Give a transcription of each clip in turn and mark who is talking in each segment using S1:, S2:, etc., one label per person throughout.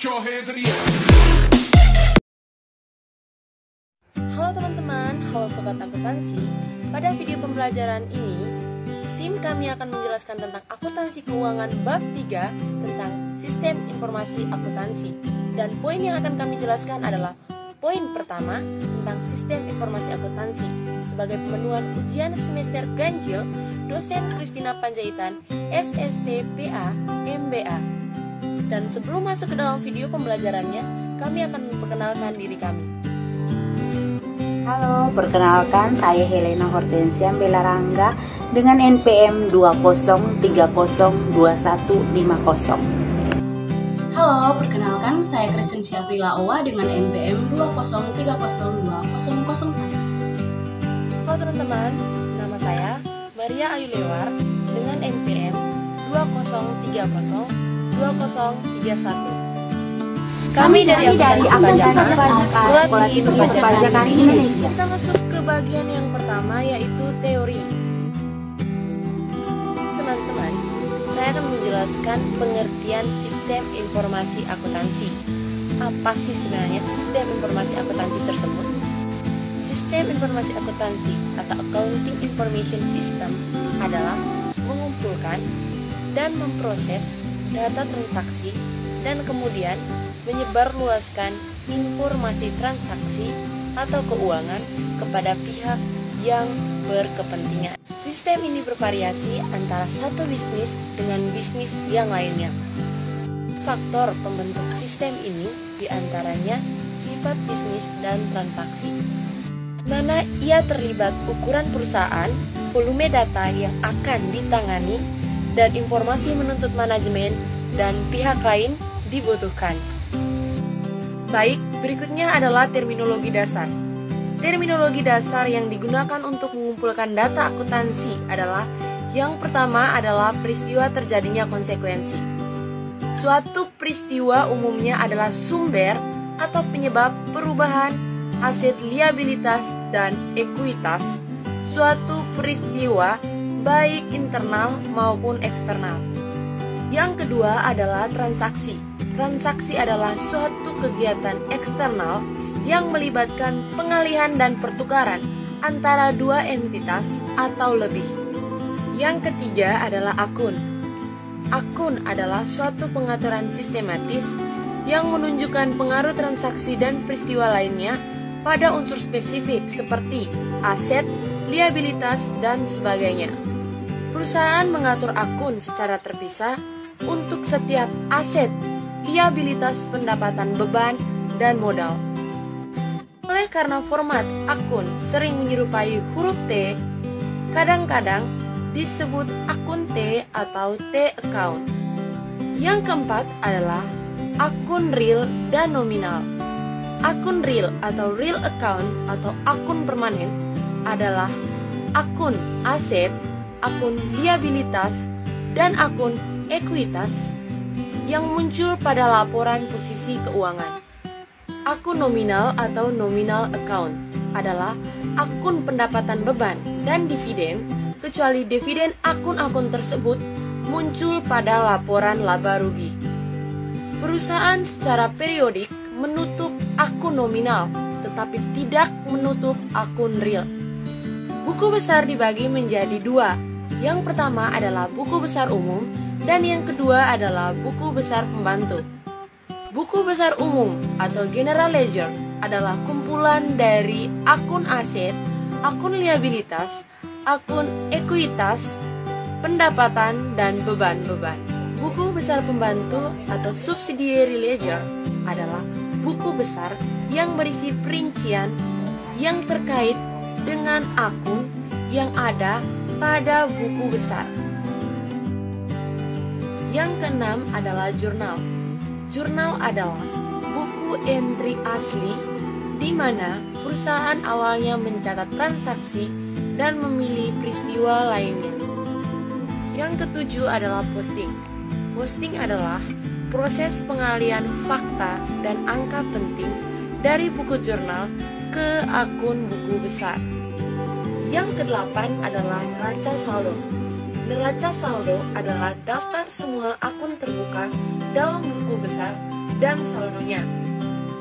S1: your hands in the air.
S2: Halo teman-teman, halo sobat akuntansi. Pada video pembelajaran ini, tim kami akan menjelaskan tentang akuntansi keuangan bab 3 tentang sistem informasi akuntansi. Dan poin yang akan kami jelaskan adalah poin pertama tentang sistem informasi akuntansi. Sebagai pemenuhan ujian semester ganjil, dosen Christina Panjaitan, SSTPA, MBA. Dan sebelum masuk ke dalam video pembelajarannya, kami akan memperkenalkan diri kami.
S3: Halo, perkenalkan saya Helena Hortensia Belarangga dengan NPM 20302150.
S4: Halo, perkenalkan saya Crescencia Prila Owa dengan NPM 20302004.
S2: Halo teman-teman, nama saya Maria Ayu Lewar dengan NPM 20302031. Kami dari Akuntansi Pajak Sekolah Tinggi Perpajakan Indonesia. Kita masuk ke bagian yang pertama, yaitu teori. Teman-teman, saya akan menjelaskan pengertian sistem informasi akuntansi. Apa sih sebenarnya sistem informasi akuntansi tersebut? Sistem informasi akuntansi atau Accounting Information System adalah mengumpulkan dan memproses data transaksi dan kemudian menyebarluaskan informasi transaksi atau keuangan kepada pihak yang berkepentingan. Sistem ini bervariasi antara satu bisnis dengan bisnis yang lainnya. Faktor pembentuk sistem ini diantaranya sifat bisnis dan transaksi. Mana ia terlibat ukuran perusahaan, volume data yang akan ditangani, dan informasi menuntut manajemen dan pihak lain dibutuhkan. Baik, berikutnya adalah terminologi dasar. Terminologi dasar yang digunakan untuk mengumpulkan data akuntansi adalah yang pertama adalah peristiwa terjadinya konsekuensi. Suatu peristiwa umumnya adalah sumber atau penyebab perubahan aset liabilitas dan ekuitas suatu peristiwa baik internal maupun eksternal. Yang kedua adalah transaksi. Transaksi adalah suatu kegiatan eksternal yang melibatkan pengalihan dan pertukaran antara dua entitas atau lebih. Yang ketiga adalah akun. Akun adalah suatu pengaturan sistematis yang menunjukkan pengaruh transaksi dan peristiwa lainnya pada unsur spesifik seperti aset, liabilitas, dan sebagainya. Perusahaan mengatur akun secara terpisah untuk setiap aset, liabilitas, pendapatan, beban, dan modal. Oleh karena format akun sering menyerupai huruf T, kadang-kadang disebut akun T atau T-account. Yang keempat adalah akun real dan nominal. Akun real atau real account atau akun permanen adalah akun aset, akun liabilitas, dan akun ekuitas yang muncul pada laporan posisi keuangan. Akun nominal atau nominal account adalah akun pendapatan beban dan dividen, kecuali dividen akun-akun tersebut muncul pada laporan laba rugi. Perusahaan secara periodik menutup akun nominal, tetapi tidak menutup akun real. Buku besar dibagi menjadi dua. Yang pertama adalah buku besar umum, dan yang kedua adalah buku besar pembantu. Buku besar umum atau general ledger adalah kumpulan dari akun aset, akun liabilitas, akun ekuitas, pendapatan, dan beban-beban. Buku besar pembantu atau subsidiary ledger adalah buku besar yang berisi perincian yang terkait dengan akun yang ada pada buku besar. Yang keenam adalah jurnal. Jurnal adalah buku entry asli di mana perusahaan awalnya mencatat transaksi dan memilih peristiwa lainnya. Yang ketujuh adalah posting. Posting adalah proses pengalian fakta dan angka penting dari buku jurnal ke akun buku besar. Yang kedelapan adalah neraca saldo. Neraca saldo adalah daftar semua akun terbuka dalam buku besar dan saldonya.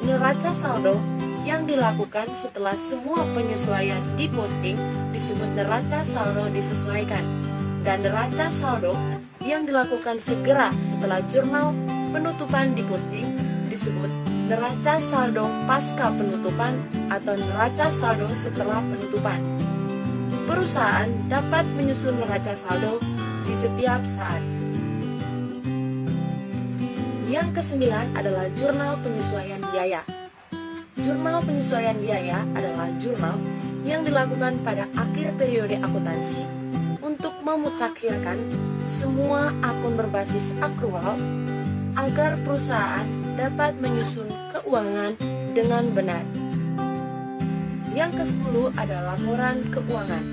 S2: Neraca saldo yang dilakukan setelah semua penyesuaian diposting disebut neraca saldo disesuaikan, dan neraca saldo yang dilakukan segera setelah jurnal penutupan diposting disebut neraca saldo pasca penutupan atau neraca saldo setelah penutupan. Perusahaan dapat menyusun neraca saldo di setiap saat. Yang kesembilan adalah jurnal penyesuaian biaya. Jurnal penyesuaian biaya adalah jurnal yang dilakukan pada akhir periode akuntansi untuk memutakhirkan semua akun berbasis akrual agar perusahaan dapat menyusun keuangan dengan benar. Yang ke-10 adalah laporan keuangan.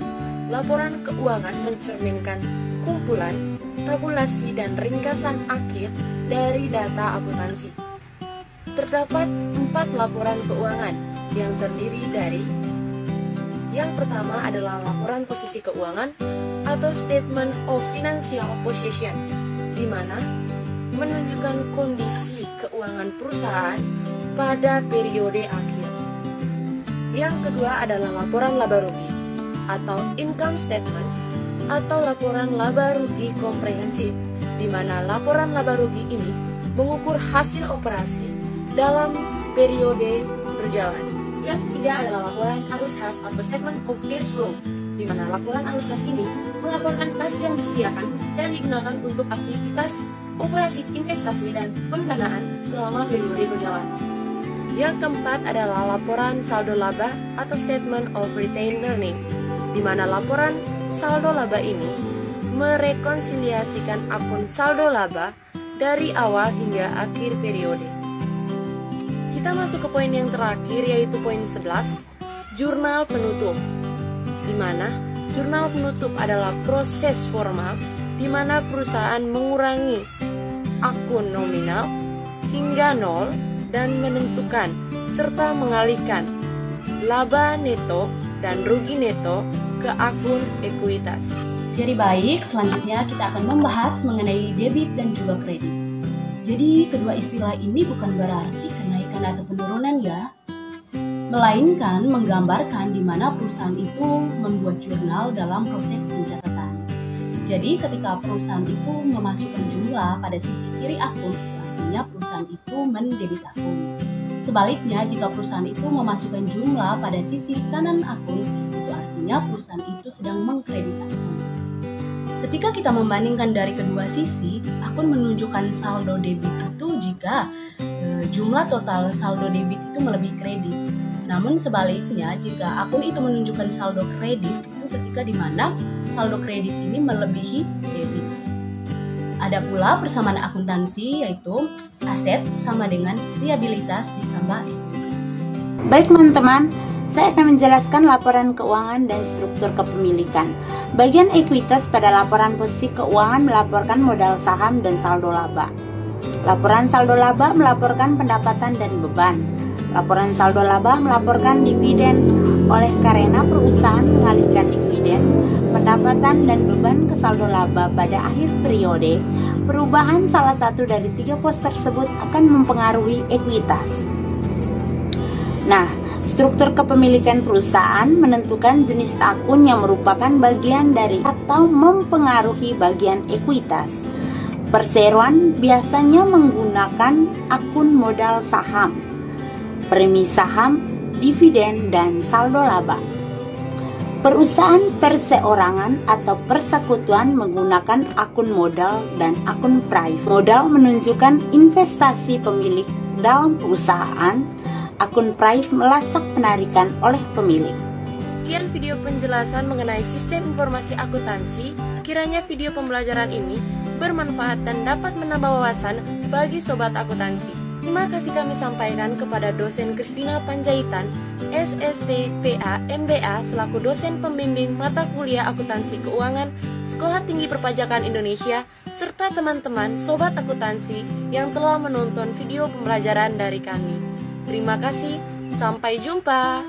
S2: Laporan keuangan mencerminkan kumpulan, tabulasi, dan ringkasan akhir dari data akuntansi. Terdapat 4 laporan keuangan yang terdiri dari: yang pertama adalah laporan posisi keuangan atau Statement of Financial Position, di mana menunjukkan kondisi keuangan perusahaan pada periode akhir. Yang kedua adalah laporan laba rugi atau Income Statement atau laporan laba rugi komprehensif, di mana laporan laba rugi ini mengukur hasil operasi dalam periode berjalan. Yang ketiga adalah laporan arus kas atau Statement of Cash Flow, di mana laporan arus kas ini melaporkan kas yang disediakan dan digunakan untuk aktivitas operasi investasi dan pendanaan selama periode berjalan. Yang keempat adalah laporan saldo laba atau Statement of Retained Earnings, di mana laporan saldo laba ini merekonsiliasikan akun saldo laba dari awal hingga akhir periode. Kita masuk ke poin yang terakhir, yaitu poin 11, jurnal penutup, di mana jurnal penutup adalah proses formal di mana perusahaan mengurangi akun nominal hingga nol dan menentukan serta mengalihkan laba neto dan rugi neto ke akun ekuitas.
S4: Jadi baik, selanjutnya kita akan membahas mengenai debit dan juga kredit. Jadi kedua istilah ini bukan berarti kenaikan atau penurunan ya, melainkan menggambarkan di mana perusahaan itu membuat jurnal dalam proses pencatatan. Jadi ketika perusahaan itu memasukkan jumlah pada sisi kiri akun, artinya perusahaan itu mendebit akun. Sebaliknya, jika perusahaan itu memasukkan jumlah pada sisi kanan akun, itu artinya perusahaan itu sedang mengkredit akun. Ketika kita membandingkan dari kedua sisi, akun menunjukkan saldo debit itu jika jumlah total saldo debit itu melebihi kredit. Namun sebaliknya, jika akun itu menunjukkan saldo kredit itu ketika di mana saldo kredit ini melebihi debit. Ada pula persamaan akuntansi, yaitu aset sama dengan liabilitas ditambah ekuitas.
S3: Baik teman-teman, saya akan menjelaskan laporan keuangan dan struktur kepemilikan. Bagian ekuitas pada laporan posisi keuangan melaporkan modal saham dan saldo laba. Laporan saldo laba melaporkan pendapatan dan beban. Laporan saldo laba melaporkan dividen oleh karena perusahaan mengalihkan dividen, pendapatan dan beban ke saldo laba pada akhir periode. Perubahan salah satu dari 3 pos tersebut akan mempengaruhi ekuitas. Nah, struktur kepemilikan perusahaan menentukan jenis akun yang merupakan bagian dari atau mempengaruhi bagian ekuitas. Perseroan biasanya menggunakan akun modal saham, premi saham, dividen, dan saldo laba. Perusahaan perseorangan atau persekutuan menggunakan akun modal dan akun private. Modal menunjukkan investasi pemilik dalam perusahaan, akun private melacak penarikan oleh pemilik.
S2: Sekian video penjelasan mengenai sistem informasi akuntansi. Kiranya video pembelajaran ini bermanfaat dan dapat menambah wawasan bagi sobat akuntansi. Terima kasih kami sampaikan kepada dosen Kristina Panjaitan, SST PA MBA selaku dosen pembimbing mata kuliah akuntansi keuangan Sekolah Tinggi Perpajakan Indonesia, serta teman-teman sobat akuntansi yang telah menonton video pembelajaran dari kami. Terima kasih, sampai jumpa.